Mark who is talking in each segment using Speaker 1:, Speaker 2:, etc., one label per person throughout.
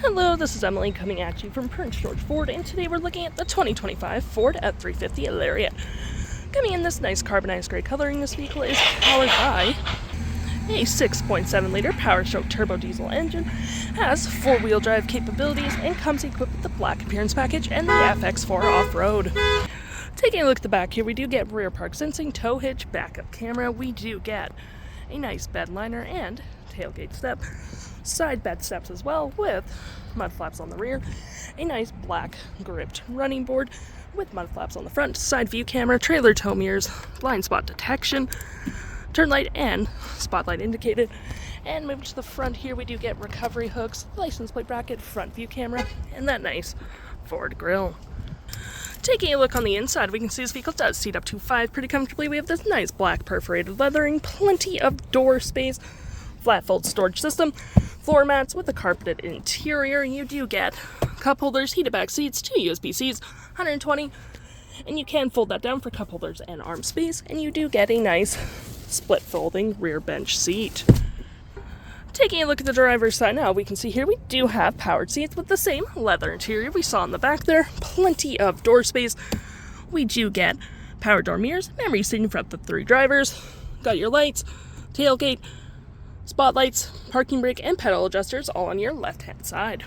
Speaker 1: Hello, this is Emily coming at you from Prince George Ford, and today we're looking at the 2025 Ford F-350 Lariat. Coming in this nice carbonized gray coloring, this vehicle is powered by a 6.7-liter Power-Stroke turbo diesel engine, has four-wheel drive capabilities, and comes equipped with the black appearance package and the FX4 off-road. Taking a look at the back here, we do get rear park sensing, tow hitch, backup camera. We do get a nice bed liner and tailgate step, side bed steps as well with mud flaps on the rear, a nice black gripped running board with mud flaps on the front, side view camera, trailer tow mirrors, blind spot detection, turn light and spotlight indicated. And moving to the front here, we do get recovery hooks, license plate bracket, front view camera, and that nice Ford grille. Taking a look on the inside, we can see this vehicle does seat up to 5 pretty comfortably. We have this nice black perforated leathering, plenty of door space, flat fold storage system, floor mats with a carpeted interior. You do get cup holders, heated back seats, 2 USB-Cs, 120, and you can fold that down for cup holders and arm space, and you do get a nice split folding rear bench seat. Taking a look at the driver's side now, we can see here we do have powered seats with the same leather interior we saw in the back there. Plenty of door space. We do get power door mirrors, memory seating for up to 3 drivers. Got your lights, tailgate, spotlights, parking brake, and pedal adjusters all on your left-hand side.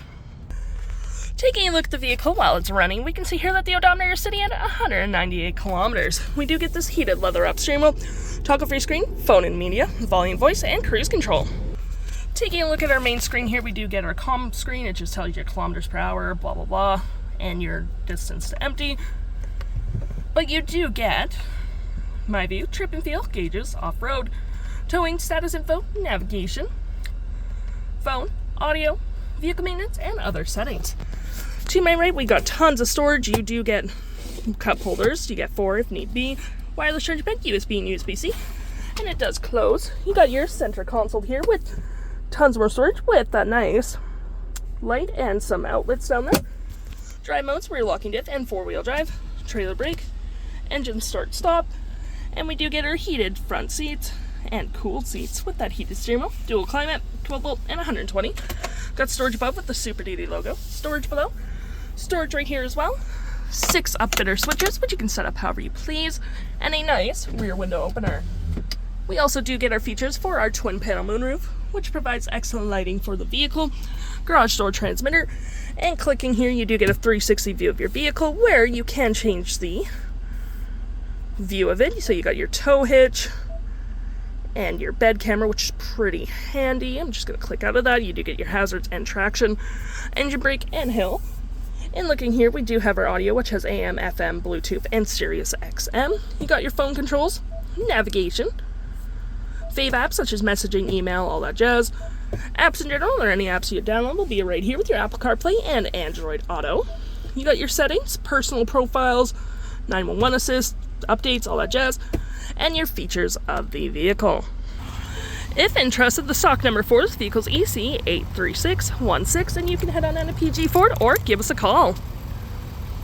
Speaker 1: Taking a look at the vehicle while it's running, we can see here that the odometer is sitting at 198 kilometers. We do get this heated leather upstream wheel, toggle-free screen, phone and media, volume, voice, and cruise control. Taking a look at our main screen here, we do get our comm screen. It just tells you your kilometers per hour, blah, blah, blah, and your distance to empty. But you do get My View, trip and feel, gauges, off-road, towing, status info, navigation, phone, audio, vehicle maintenance, and other settings. To my right, we got tons of storage. You do get cup holders. You get 4 if need be, wireless charging pad, USB and USB-C, and it does close. You got your center console here with tons more storage with that nice light and some outlets down there. Drive modes, rear locking diff and 4-wheel drive, trailer brake, engine start stop, and we do get our heated front seats and cooled seats with that heated steering wheel, dual climate, 12 volt and 120. Got storage above with the Super Duty logo, storage below, storage right here as well, 6 upfitter switches which you can set up however you please, and a nice rear window opener. We also do get our features for our twin panel moonroof, which provides excellent lighting for the vehicle, garage door transmitter, and clicking here you do get a 360 view of your vehicle where you can change the view of it. So you got your tow hitch and your bed camera, which is pretty handy. I'm just going to click out of that. You do get your hazards and traction, engine brake, and hill. And looking here, we do have our audio, which has AM, FM, Bluetooth, and Sirius XM. You got your phone controls, navigation, fave apps such as messaging, email, all that jazz. Apps in general, or any apps you download, will be right here with your Apple CarPlay and Android Auto. You got your settings, personal profiles, 911 assist, updates, all that jazz, and your features of the vehicle. If interested, the stock number for this vehicle is EC83616, and you can head on down to PG Ford or give us a call.